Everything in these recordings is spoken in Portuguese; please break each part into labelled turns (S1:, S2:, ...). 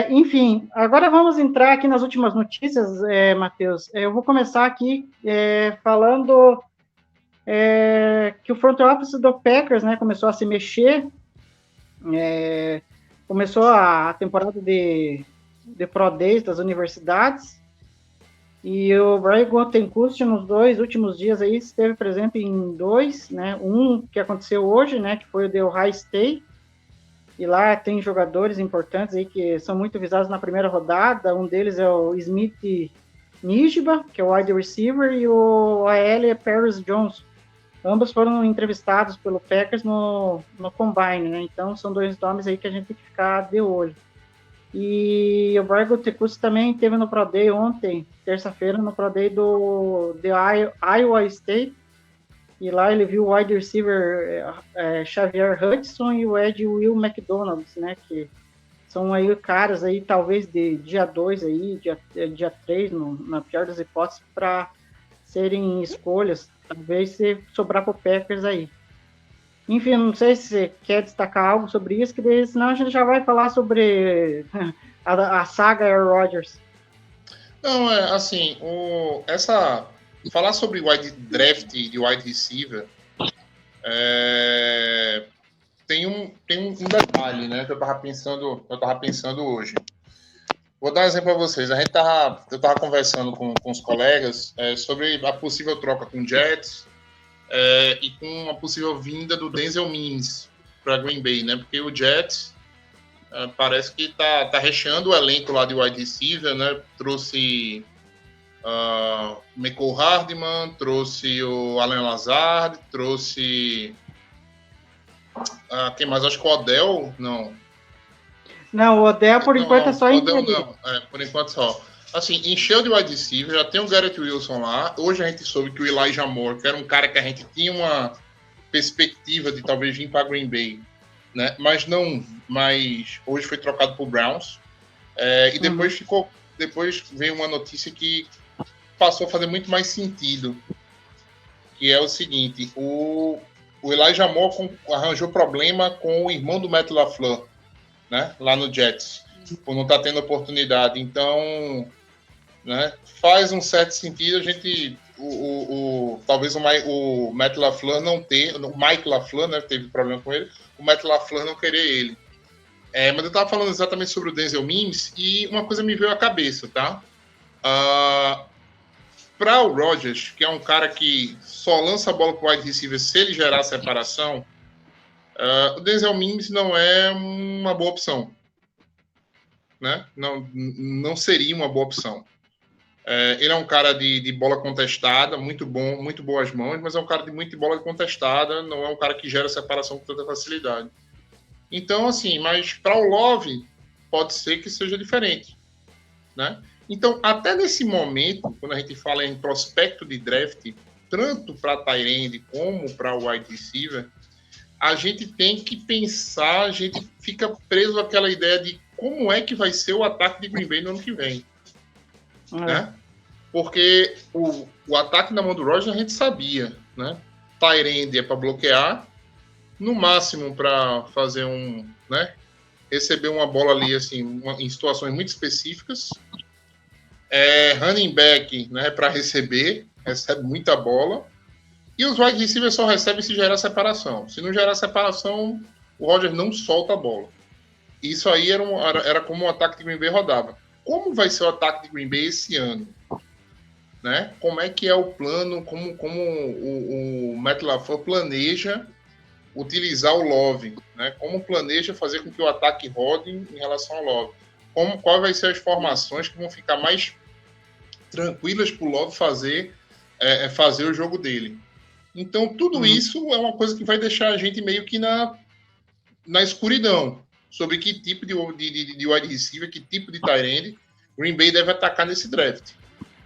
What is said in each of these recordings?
S1: Enfim, agora vamos entrar aqui nas últimas notícias, Matheus. Eu vou começar aqui falando que o front office do Packers, né, começou a se mexer, começou a temporada de Pro Days das universidades, e o Brian Gutekunst, nos 2 últimos dias aí, esteve presente em 2, né, um que aconteceu hoje, né, que foi o de Ohio State, e lá tem jogadores importantes aí que são muito visados na primeira rodada. Um deles é o Smith Nijba, que é o wide receiver, e o AL é Paris Johnson. Ambos foram entrevistados pelo Packers no Combine, né? Então são 2 nomes aí que a gente tem que ficar de olho. E o Brian Gutekunst também teve no Pro Day ontem, terça-feira, no Pro Day de Iowa State. E lá ele viu o wide receiver Xavier Hudson e o Ed Will McDonald, né? Que são aí caras aí, talvez de dia 2 aí, dia 3, na pior das hipóteses, para serem escolhas, talvez se sobrar para o Packers aí. Enfim, não sei se você quer destacar algo sobre isso, que senão a gente já vai falar sobre a saga Aaron Rodgers.
S2: Não, assim, falar sobre wide draft de wide receiver tem um detalhe, né, que eu tava pensando hoje. Vou dar um exemplo para vocês. Eu tava conversando com os colegas sobre a possível troca com o Jets e com a possível vinda do Denzel Mims para Green Bay, né? Porque o Jets parece que tá recheando o elenco lá de wide receiver, né? Trouxe Mecole Hardman, trouxe o Allen Lazard, trouxe quem mais? Acho que o Odell, não.
S1: Não, o Odell por enquanto é só em
S2: Odell não, por enquanto só. Assim, encheu de wide receiver, já tem o Garrett Wilson lá. Hoje a gente soube que o Elijah Moore, que era um cara que a gente tinha uma perspectiva de talvez vir para Green Bay, né? Mas hoje foi trocado por Browns. E depois veio uma notícia que passou a fazer muito mais sentido, que é o seguinte: o Elijah Moore arranjou problema com o irmão do Matt LaFleur, né, lá no Jets, por não estar tendo oportunidade. Então, né, faz um certo sentido a gente talvez o Matt LaFleur não ter, o Mike LaFleur, né, teve problema com ele, o Matt LaFleur não querer ele. Mas eu estava falando exatamente sobre o Denzel Mims e uma coisa me veio à cabeça, tá? Para o Rodgers, que é um cara que só lança a bola para o wide receiver se ele gerar separação, o Denzel Mims não é uma boa opção, né? Não seria uma boa opção. Ele é um cara de bola contestada, muito bom, muito boas mãos, mas é um cara de muita bola contestada, não é um cara que gera separação com tanta facilidade. Então, assim, mas para o Love pode ser que seja diferente, né? Então, até nesse momento, quando a gente fala em prospecto de draft, tanto para tight end como para wide receiver, a gente tem que pensar, a gente fica preso àquela ideia de como é que vai ser o ataque de Green Bay no ano que vem. Né? Porque o ataque na mão do Rodgers a gente sabia, né? Tight end é para bloquear, no máximo para fazer né? Receber uma bola ali assim, em situações muito específicas. Running back, né? Para recebe muita bola. E os wide receivers só recebem se gerar separação. Se não gerar separação, o Rodgers não solta a bola. Isso aí era como o ataque de Green Bay rodava. Como vai ser o ataque de Green Bay esse ano? Né? Como é que é o plano, como o Matt LaFleur planeja utilizar o Love? Né? Como planeja fazer com que o ataque rode em relação ao Love? Quais vai ser as formações que vão ficar mais tranquilas para o Love fazer o jogo dele? Então, tudo isso é uma coisa que vai deixar a gente meio que na escuridão sobre que tipo de wide receiver, que tipo de tight end Green Bay deve atacar nesse draft.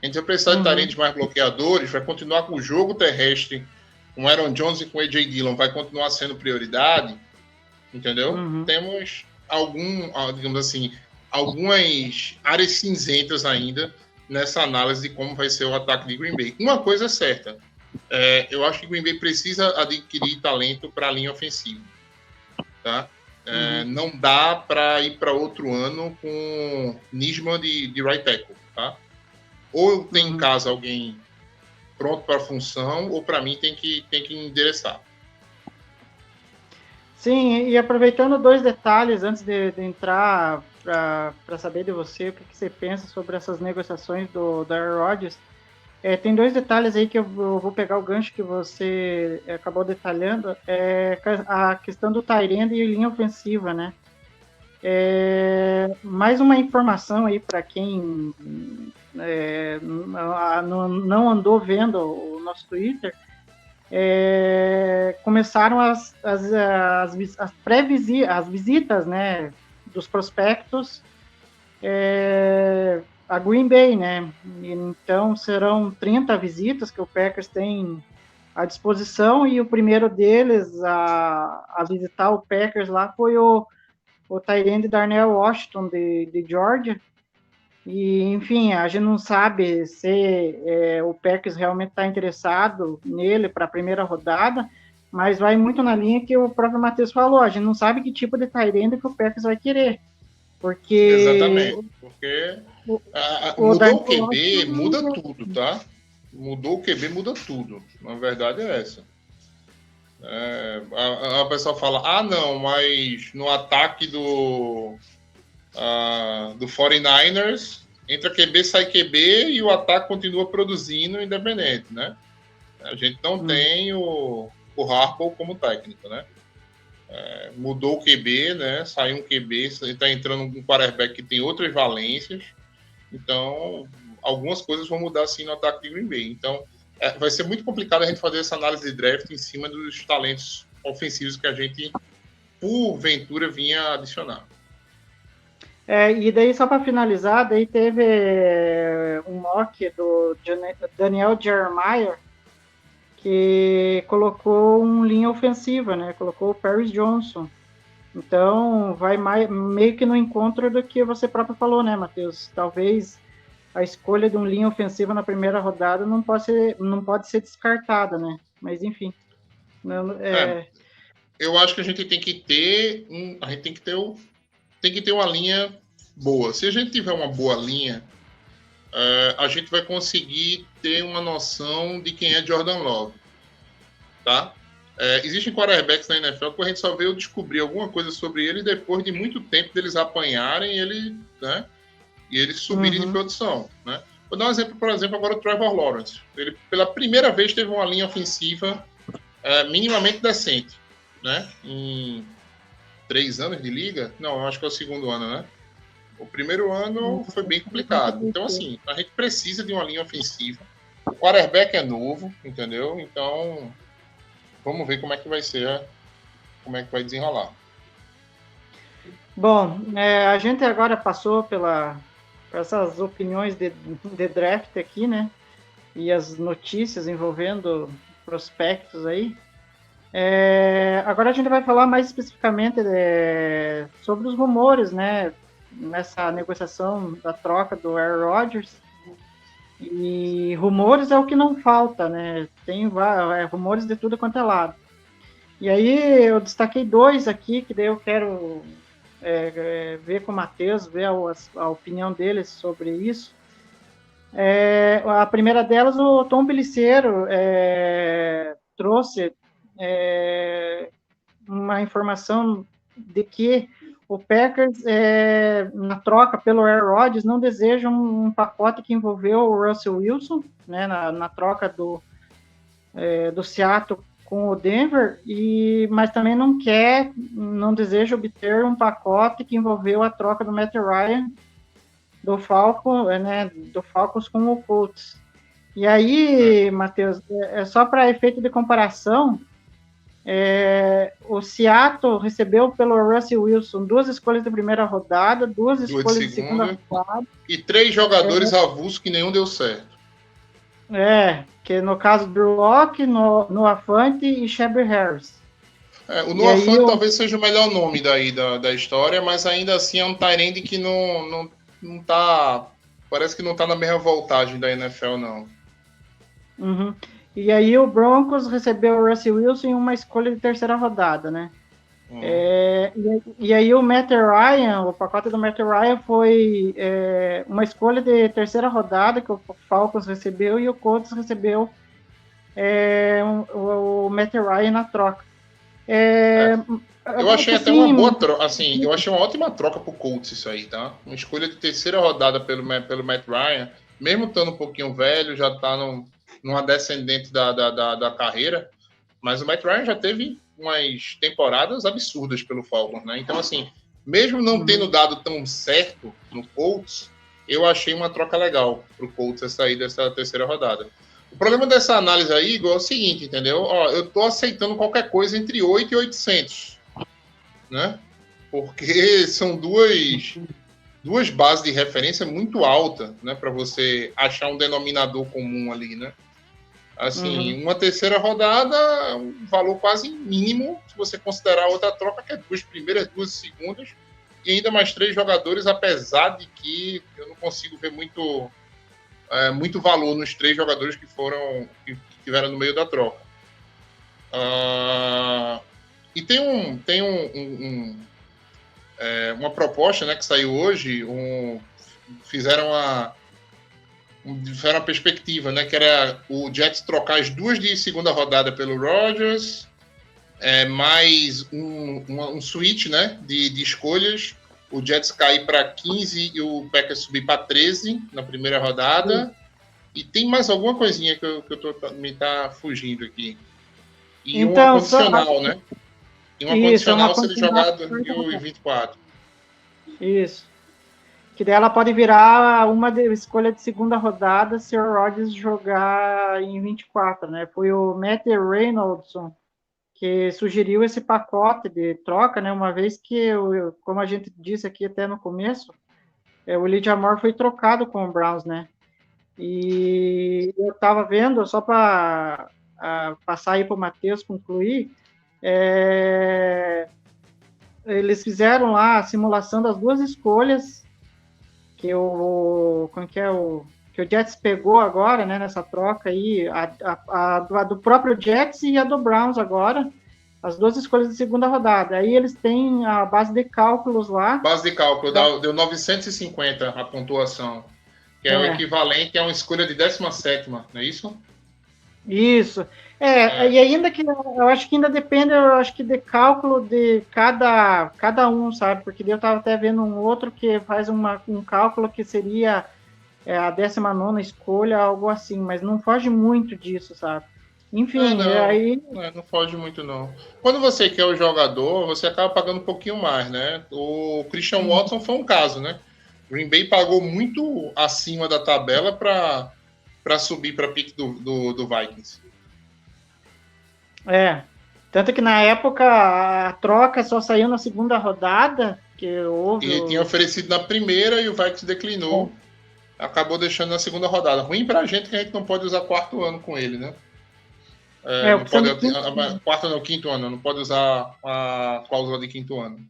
S2: A gente vai precisar de tight ends mais bloqueadores, vai continuar com o jogo terrestre, com Aaron Jones e com AJ Dillon, vai continuar sendo prioridade, entendeu? Temos digamos assim, algumas áreas cinzentas ainda nessa análise de como vai ser o ataque de Green Bay. Uma coisa é certa, eu acho que Green Bay precisa adquirir talento para a linha ofensiva, tá? Não dá para ir para outro ano com Nisman de right tackle, tá? Ou tem em casa alguém pronto para a função, ou para mim tem que endereçar.
S1: Sim, e aproveitando 2 detalhes antes de entrar para saber de você, o que você pensa sobre essas negociações do Aaron Rodgers. Tem 2 detalhes aí que eu vou pegar o gancho que você acabou detalhando, a questão do tight end e linha ofensiva, né? Mais uma informação aí para quem não andou vendo o nosso Twitter. Começaram as visitas, né, dos prospectos a Green Bay, né? Então serão 30 visitas que o Packers tem à disposição, e o primeiro deles a visitar o Packers lá foi o tight end Darnell Washington de Georgia. E, enfim, a gente não sabe se o Packers realmente está interessado nele para a primeira rodada, mas vai muito na linha que o próprio Matheus falou. A gente não sabe que tipo de tight end que o Packers vai querer. Porque...
S2: Exatamente, porque mudou o QB, muda tudo, tá? Mudou o QB, muda tudo. Na verdade é essa. A pessoa fala, não, mas no ataque do 49ers, entra QB, sai QB e o ataque continua produzindo independente, né? A gente não tem o Harbaugh como técnico, né? Mudou o QB, né? Saiu um QB, está entrando um quarterback que tem outras valências. Então, algumas coisas vão mudar sim no ataque de Green Bay. Então, vai ser muito complicado a gente fazer essa análise de draft em cima dos talentos ofensivos que a gente, porventura, vinha adicionar.
S1: E daí, só para finalizar, daí teve um mock do Daniel Jeremiah, que colocou uma linha ofensiva, né? Colocou o Paris Johnson. Então, vai meio que no encontro do que você próprio falou, né, Matheus? Talvez a escolha de uma linha ofensiva na primeira rodada não pode ser descartada, né? Mas, enfim.
S2: Eu acho que a gente tem que ter uma linha boa. Se a gente tiver uma boa linha, a gente vai conseguir ter uma noção de quem é Jordan Love, tá? Existem quarterbacks na NFL que a gente só veio descobrir alguma coisa sobre ele depois de muito tempo deles apanharem né, e eles subirem de produção, né? Vou dar um exemplo, por exemplo, agora o Trevor Lawrence. Ele, pela primeira vez, teve uma linha ofensiva minimamente decente, né? Em 3 anos de liga? Não, acho que é o segundo ano, né? O primeiro ano foi bem complicado. Então, assim, a gente precisa de uma linha ofensiva. O quarterback é novo, entendeu? Então, vamos ver como é que vai ser, como é que vai desenrolar.
S1: Bom, a gente agora passou por essas opiniões de draft aqui, né? E as notícias envolvendo prospectos aí. Agora a gente vai falar mais especificamente sobre os rumores, né? Nessa negociação da troca do Aaron Rodgers. E rumores é o que não falta, né? Tem rumores de tudo quanto é lado. E aí eu destaquei 2 aqui, que daí eu quero ver com o Matheus, ver a opinião dele sobre isso. A primeira delas, o Tom Pelissero trouxe uma informação de que o Packers, na troca pelo Aaron Rodgers, não deseja um pacote que envolveu o Russell Wilson, né, na troca do Seattle com o Denver, mas também não deseja obter um pacote que envolveu a troca do Matt Ryan do Falcons com o Colts. E aí, Matheus, só para efeito de comparação, o Seattle recebeu pelo Russell Wilson 2 escolhas de primeira rodada, 2 escolhas de segunda rodada.
S2: E 3 jogadores avulsos que nenhum deu certo.
S1: Que no caso do Drew Lock, Noah Fant e Shelby Harris.
S2: O Noah Fant talvez seja o melhor nome da história, mas ainda assim é um tight end que não tá... Parece que não tá na mesma voltagem da NFL, não.
S1: E aí o Broncos recebeu o Russell Wilson em uma escolha de terceira rodada, né?
S2: Uhum.
S1: E aí o Matt Ryan, o pacote do Matt Ryan foi uma escolha de terceira rodada que o Falcons recebeu e o Colts recebeu o Matt Ryan na troca.
S2: É. Eu
S1: Agora
S2: achei
S1: que
S2: até uma boa
S1: assim,
S2: troca, assim, eu achei uma ótima troca pro Colts isso aí, tá? Uma escolha de terceira rodada pelo Matt Ryan, mesmo estando um pouquinho velho, já tá numa descendente da carreira, mas o Matt Ryan já teve umas temporadas absurdas pelo Falcons, né? Então, assim, mesmo não tendo dado tão certo no Colts, eu achei uma troca legal pro Colts essa aí dessa terceira rodada. O problema dessa análise aí, Igor, é o seguinte, entendeu? Ó, eu tô aceitando qualquer coisa entre 8 e 800, né? Porque são duas bases de referência muito altas, né? Para você achar um denominador comum ali, né? Assim, uma terceira rodada é um valor quase mínimo se você considerar outra troca, que é duas primeiras, duas segundas, e ainda mais três jogadores, apesar de que eu não consigo ver muito valor nos três jogadores que tiveram no meio da troca. E tem uma proposta, né, que saiu hoje, fizeram uma perspectiva, né, que era o Jets trocar as duas de segunda rodada pelo Rodgers, mais um switch, né, de escolhas, o Jets cair para 15 e o Packers subir para 13 na primeira rodada. E tem mais alguma coisinha que me tá fugindo aqui. E uma
S1: então,
S2: condicional, né? E uma
S1: isso, é uma
S2: condicional se ele
S1: condicional.
S2: jogar 2024.
S1: Isso. Que daí ela pode virar uma escolha de segunda rodada se o Rodgers jogar em 24, né? Foi o Matt Reynoldson que sugeriu esse pacote de troca, né? Uma vez que, como a gente disse aqui até no começo, o Elijah Moore foi trocado com o Browns, né? E eu estava vendo, só para passar aí para o Matheus concluir, eles fizeram lá a simulação das duas escolhas que o Jets pegou agora, né, nessa troca aí, a do próprio Jets e a do Browns agora, as duas escolhas de segunda rodada. Aí eles têm a base de cálculos lá.
S2: Base de cálculo, deu 950 a pontuação, que é o equivalente a uma escolha de 17ª, não é isso?
S1: Isso. E ainda que eu acho que ainda depende, eu acho que de cálculo de cada um, sabe? Porque eu estava até vendo um outro que faz um cálculo que seria a 19ª escolha, algo assim, mas não foge muito disso, sabe? Enfim, aí.
S2: Não foge muito, não. Quando você quer o jogador, você acaba pagando um pouquinho mais, né? O Christian Watson foi um caso, né? Green Bay pagou muito acima da tabela para subir para pique do Vikings.
S1: Tanto que na época a troca só saiu na segunda rodada, que houve.
S2: Ele tinha oferecido na primeira e o Vikings declinou. Acabou deixando na segunda rodada. Ruim pra gente que a gente não pode usar quarto ano com ele, né? Não pode, quarto não, quinto ano, não pode usar a cláusula de quinto ano.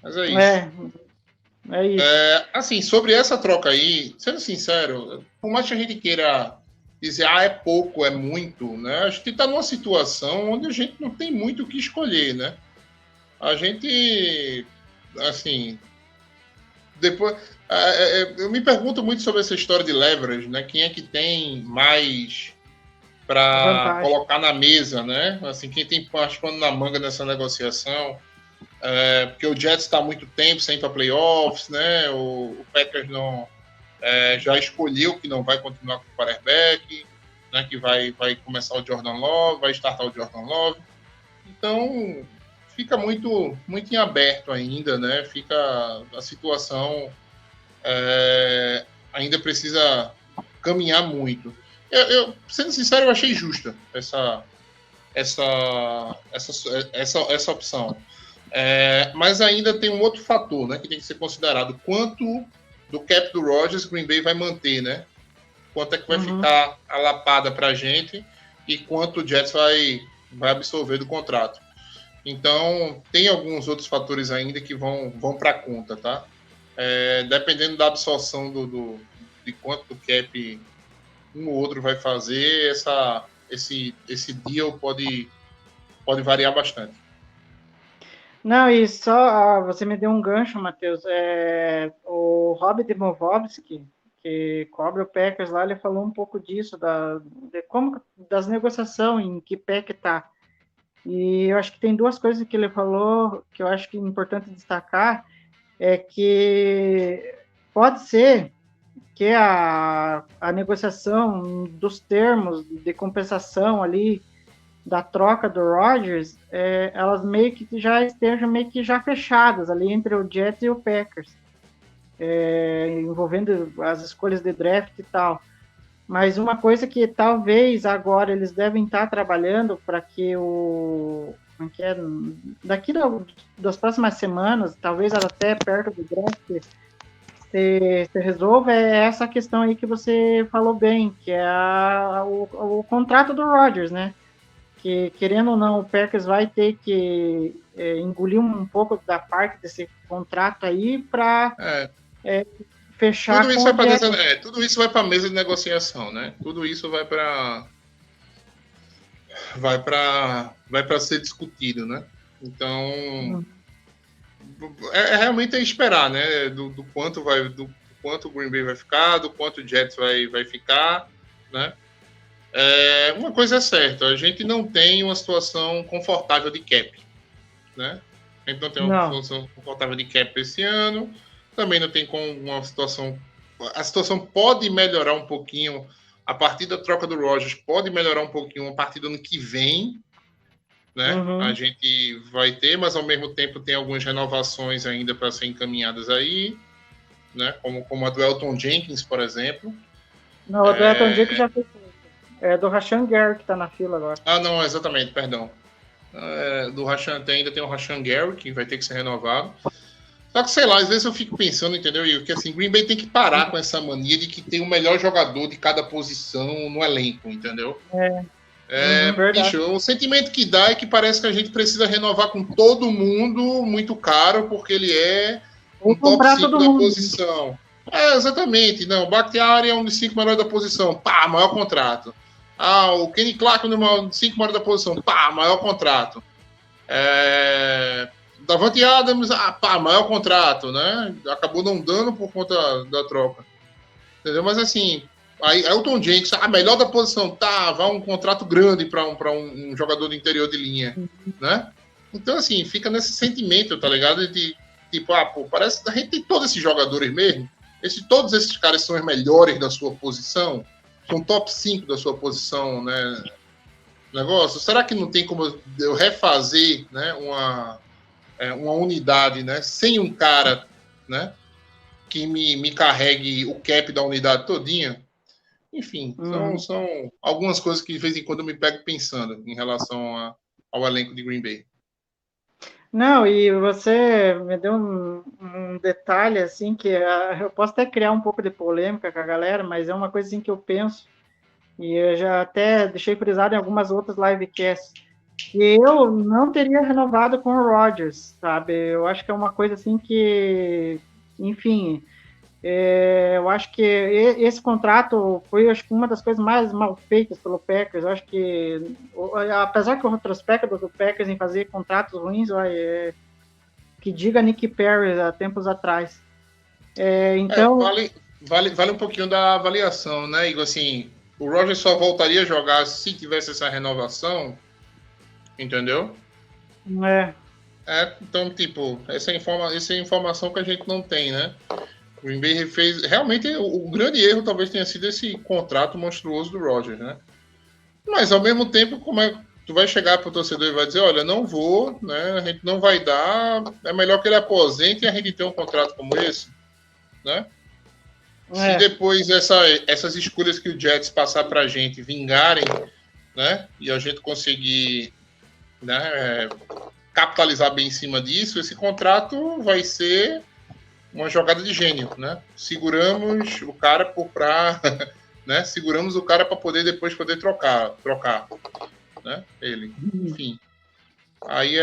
S2: Mas é isso.
S1: É isso.
S2: Assim, sobre essa troca aí, sendo sincero, por mais que a gente queira dizer, é pouco, é muito, né? A gente está numa situação onde a gente não tem muito o que escolher, né? A gente, assim, depois, eu me pergunto muito sobre essa história de leverage, né? Quem é que tem mais para colocar na mesa, né? Assim, quem tem mais pano na manga nessa negociação? Porque o Jets está há muito tempo sem ir para playoffs, né? O Packers não já escolheu que não vai continuar com o quarterback, né? Que vai começar o Jordan Love, vai startar o Jordan Love. Então fica muito em aberto ainda, né? Fica a situação ainda precisa caminhar muito. Sendo sincero, eu achei justa essa opção. Mas ainda tem um outro fator, né, que tem que ser considerado. Quanto do cap do Rodgers Green Bay vai manter, né? Quanto é que vai ficar a lapada para a gente e quanto o Jets vai absorver do contrato. Então, tem alguns outros fatores ainda que vão para a conta, tá? Dependendo da absorção de quanto do cap um ou outro vai fazer, esse deal pode variar bastante.
S1: Não, e só você me deu um gancho, Matheus. O Rob Demovovsky, que cobre o Packers lá, ele falou um pouco disso, das negociações, em que pé que tá. E eu acho que tem duas coisas que ele falou que eu acho que é importante destacar, é que pode ser que a negociação dos termos de compensação ali da troca do Rodgers, elas meio que já estejam meio que já fechadas ali entre o Jets e o Packers, envolvendo as escolhas de draft e tal. Mas uma coisa que talvez agora eles devem estar trabalhando para que daqui das próximas semanas, talvez até perto do draft, se resolva essa questão aí que você falou bem, que é o contrato do Rodgers, né? Que, querendo ou não, o Packers vai ter que engolir um pouco da parte desse contrato aí para fechar
S2: tudo isso
S1: com
S2: vai
S1: o Jets.
S2: tudo isso vai para a mesa de negociação, né? Tudo isso vai para ser discutido, né? Então realmente esperar, né? Do quanto o Green Bay vai ficar, do quanto o Jets vai ficar, né? Uma coisa é certa, a gente não tem uma situação confortável de cap, né? A gente não tem uma situação confortável de cap esse ano, também não tem como uma situação... A situação pode melhorar um pouquinho a partir da troca do Rodgers, pode melhorar um pouquinho a partir do ano que vem, né? A gente vai ter, mas ao mesmo tempo tem algumas renovações ainda para serem encaminhadas aí, né? Como a do Elton Jenkins, por exemplo.
S1: Não, a do Elton Jenkins já foi feita. É do Rashan Gary que está na fila agora.
S2: Ah, não, exatamente, perdão. Do Rashan, ainda tem o Rashan Gary, que vai ter que ser renovado. Só que, sei lá, às vezes eu fico pensando, entendeu, Igor, que assim, Green Bay tem que parar com essa mania de que tem o melhor jogador de cada posição no elenco, entendeu? Bicho, o sentimento que dá é que parece que a gente precisa renovar com todo mundo muito caro, porque ele é um top 5 da posição. Exatamente. Não, o Bakhtiari é um dos 5 melhores da posição. Pá, maior contrato. O Kenny Clark é um dos 5 melhores da posição. Pá, maior contrato. Davante Adams, maior contrato, né? Acabou não dando por conta da troca. Entendeu? Mas assim, aí Elton Jenkins, a melhor da posição, vai um contrato grande para um jogador do interior de linha, né? Então, assim, fica nesse sentimento, tá ligado? De tipo, parece que a gente tem todos esses jogadores mesmo. Todos esses caras são os melhores da sua posição, são top 5 da sua posição, né? Negócio. Será que não tem como eu refazer, né, uma unidade, né, sem um cara, né, que me carregue o cap da unidade todinha? Enfim, são algumas coisas que de vez em quando eu me pego pensando em relação ao elenco de Green Bay.
S1: Não, e você me deu um detalhe, assim, que eu posso até criar um pouco de polêmica com a galera, mas é uma coisa assim que eu penso, e eu já até deixei frisado em algumas outras livecasts, que eu não teria renovado com o Rodgers, sabe? Eu acho que é uma coisa assim que, enfim, eu acho que esse contrato foi, acho que, uma das coisas mais mal feitas pelo Packers. Eu acho que, apesar que o retrospecto do Packers em fazer contratos ruins, que diga Nick Perry há tempos atrás. Então,
S2: vale um pouquinho da avaliação, né, Igor? Assim, o Rodgers só voltaria a jogar se tivesse essa renovação, entendeu? Então, tipo, essa é a informação que a gente não tem, né? O Green Bay fez... Realmente, o grande erro talvez tenha sido esse contrato monstruoso do Rodgers, né? Mas, ao mesmo tempo, como é que tu vai chegar pro torcedor e vai dizer, olha, não vou, né? A gente não vai dar, é melhor que ele aposente e a gente ter um contrato como esse, né? Se depois essas escolhas que o Jets passar pra gente vingarem, né? E a gente conseguir, né, capitalizar bem em cima disso, esse contrato vai ser uma jogada de gênio, né? Seguramos o cara né? Seguramos o cara para depois poder trocar, né? Ele, enfim. Aí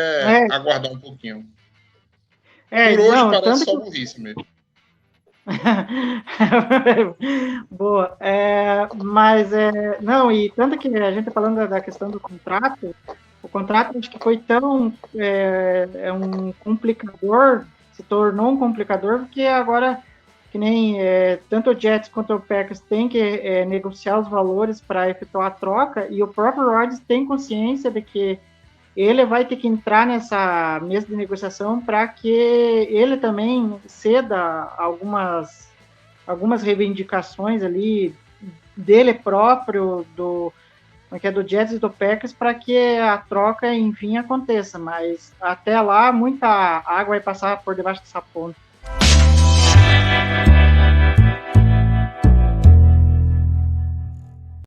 S2: aguardar um pouquinho. Por hoje parece só burrice mesmo.
S1: Boa. Mas não, e tanto que a gente tá falando da questão do contrato, o contrato acho que foi tão um complicador, se tornou um complicador, porque agora, que nem tanto o Jets quanto o Packers tem que negociar os valores para efetuar a troca, e o próprio Rodgers tem consciência de que ele vai ter que entrar nessa mesa de negociação para que ele também ceda algumas reivindicações ali dele próprio, do Jets e do Packers, para que a troca, enfim, aconteça. Mas até lá, muita água vai passar por debaixo dessa ponte.